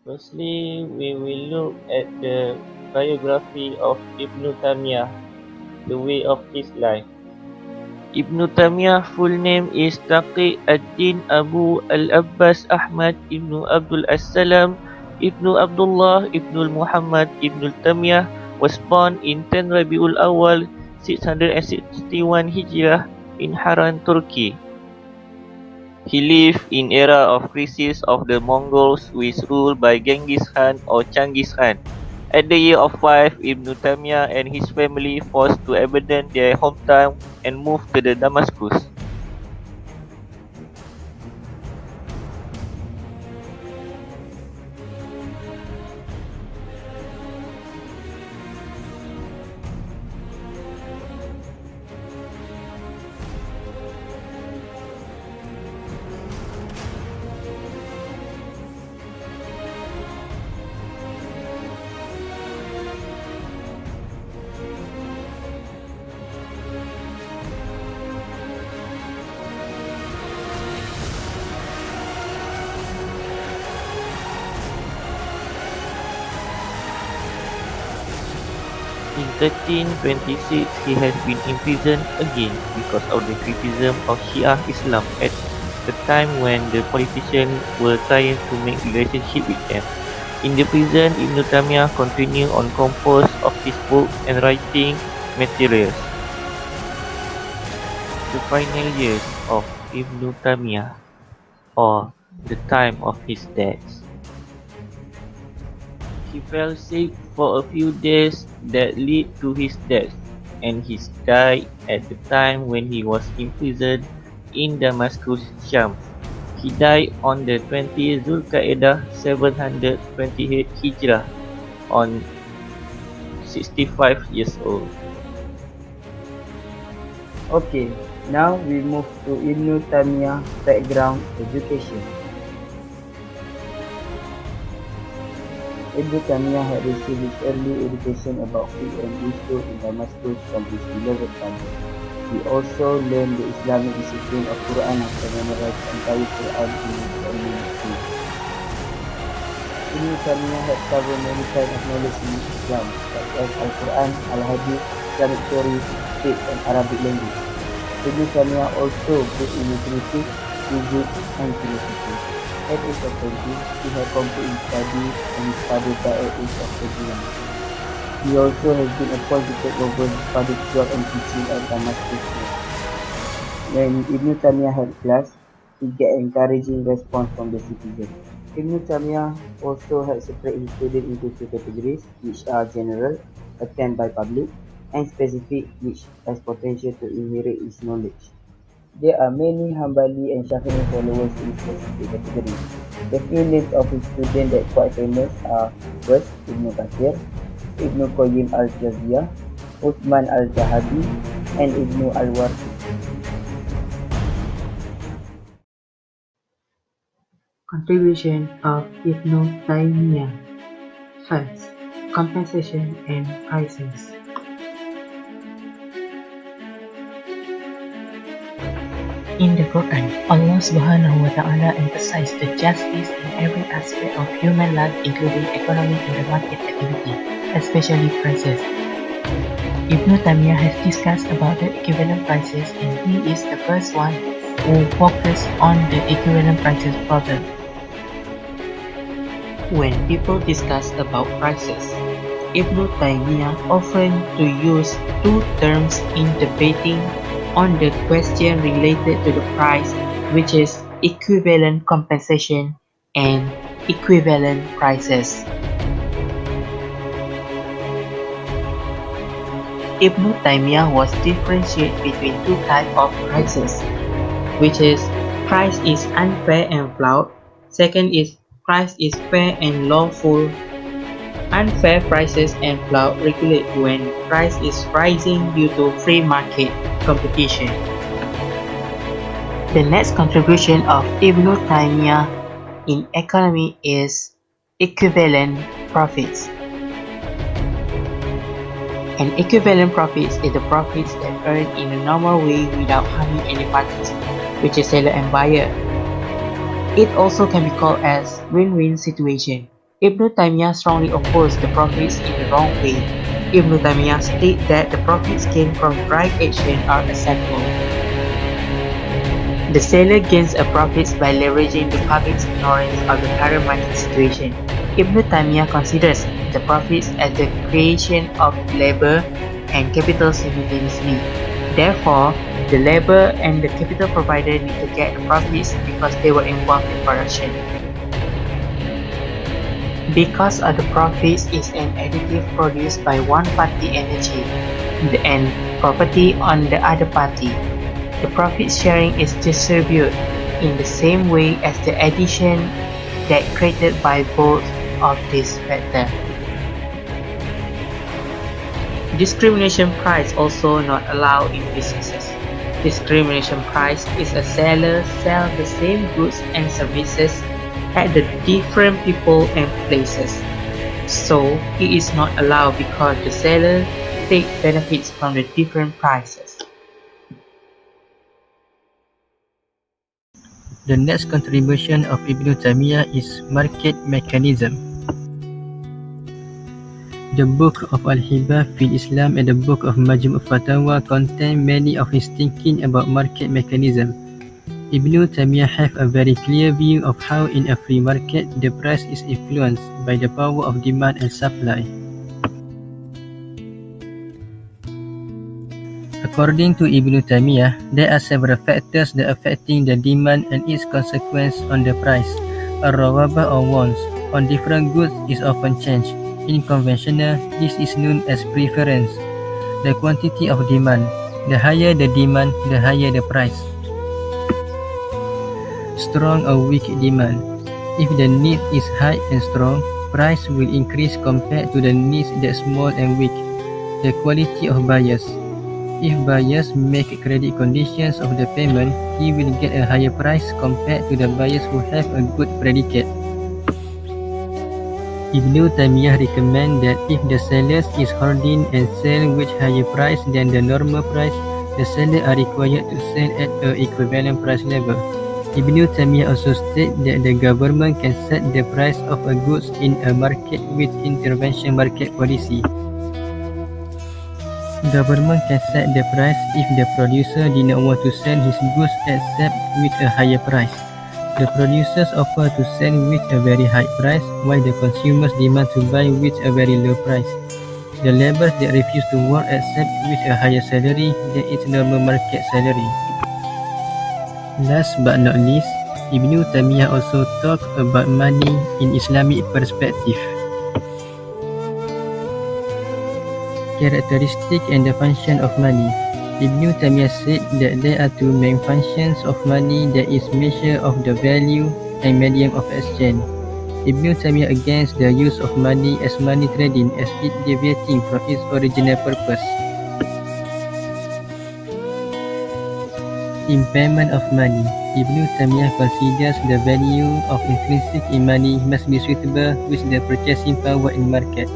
Firstly, we will look at the biography of Ibn Tamiyyah, the way of his life. Ibn Tamiyyah full name is Taqi ad-Din Abu al-Abbas Ahmad Ibn Abdul As-Salam Ibn Abdullah Ibn Muhammad Ibn Tamiyyah was born in 10 Rabiul Awal 661 Hijrah in Haran, Turkey. He lived in era of crisis of the Mongols which ruled by Genghis Khan or Changgis Khan. At the year of 5, Ibn Tamiyyah and his family forced to abandon their hometown and move to the Damascus. In 1326, he has been imprisoned again because of the criticism of Shia Islam at the time when the politicians were trying to make relationship with them. In the prison, Ibn Tamiyyah continued on compose of his book and writing materials. The final years of Ibn Tamiyyah, or the time of his death. He fell sick for a few days that led to his death, and he died at the time when he was imprisoned in Damascus, Sham. He died on the 20th Zulqa'dah 728 Hijrah on 65 years old. Okay, now we move to Ibn Tamiyyah background education. Ibn Tamiyyah had received his early education about fiqh and usul in Damascus from his beloved father. He also learned the Islamic discipline of Quran after memorized the entire Quran in his elementary school. Ibn Tamiyyah had covered many kinds of knowledge in Islam, such as Al-Quran, Al-Hadith, Islamic stories, faith and Arabic language. Ibn Tamiyyah also good in literature, physics and philosophy. At age of 20, he had completed his studies and his father died at age of 21. He also has been appointed to take over his father's job and teaching at Damascus. When Ibn Tamiyyah had class, he get encouraging response from the citizens. Ibn Tamiyyah also had separated his students into two categories, which are general, attained by public, and specific, which has potential to inherit his knowledge. There are many Hanbali and Shafi'i followers in specific categories. The few names of his students that are quite famous are first Ibn Kathir, Ibn Qayyim al-Jawziyah, Uthman al-Zahabi, and Ibn al-Wardi. Contribution of Ibn Taymiyyah. First, compensation and prices. In the Quran, Allah Subhanahu wa Ta'ala emphasized the justice in every aspect of human life, including economic and the market activity, especially prices. Ibn Tamiyyah has discussed about the equivalent prices, and he is the first one who focused on the equivalent prices problem. When people discuss about prices, Ibn Taymiyyah often to use two terms in debating on the question related to the price, which is equivalent compensation and equivalent prices. Ibn Taymiyyah was differentiate between two types of prices, which is price is unfair and flawed. Second is price is fair and lawful. Unfair prices and flawed regulate when price is rising due to free market competition. The next contribution of Ibn Taymiyyah in economy is equivalent profits. An equivalent profits is the profits that earned in a normal way without harming any parties, which is seller and buyer. It also can be called as win-win situation. Ibn Tamiyyah strongly opposed the profits in the wrong way. Ibn Tamiyyah stated that the profits gained from right action are acceptable. The seller gains a profit by leveraging the public's ignorance of the current market situation. Ibn Tamiyyah considers the profits as the creation of labor and capital simultaneously. Therefore, the labor and the capital provider need to get the profits because they were involved in production. Because of the profits is an additive produced by one party energy and property on the other party. The profit sharing is distributed in the same way as the addition that created by both of these factors. Discrimination price also not allowed in businesses. Discrimination price is a seller sell the same goods and services at the different people and places. So it is not allowed because the seller take benefits from the different prices. The next contribution of Ibn Tamiyyah is market mechanism. The book of Al-Hibah fil Islam and the book of Majmu' Fatawa contain many of his thinking about market mechanism. Ibn Tamiyyah have a very clear view of how in a free market the price is influenced by the power of demand and supply. According to Ibn Tamiyyah, there are several factors that affecting the demand and its consequence on the price. A rawabah or wants on different goods is often changed. In conventional, this is known as preference. The quantity of demand. The higher the demand, the higher the price. Strong or weak demand. If the need is high and strong, price will increase compared to the needs that small and weak. The quality of buyers. If buyers make credit conditions of the payment, he will get a higher price compared to the buyers who have a good predicate. Ibn Tamiyyah recommend that if the sellers is hoarding and sell with higher price than the normal price, the seller are required to sell at a equivalent price level. Ibn Tamiyyah also state that the government can set the price of a goods in a market with intervention market policy. Government can set the price if the producer did not want to sell his goods except with a higher price. The producers offer to sell with a very high price, while the consumers demand to buy with a very low price. The laborers that refuse to work except with a higher salary than its normal market salary. Last but not least, Ibn Tamiyyah also talk about money in Islamic perspective. Characteristic and the function of money. Ibn Tamiyyah said that there are two main functions of money, that is measure of the value and medium of exchange. Ibn Tamiyyah against the use of money as money trading as it deviating from its original purpose. Impairment of money. Ibn Tamiyyah considers the value of intrinsic in money must be suitable with the purchasing power in market.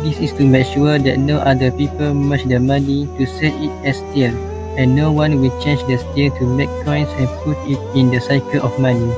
This is to make sure that no other people match the money to sell it as steel, and no one will change the steel to make coins and put it in the cycle of money.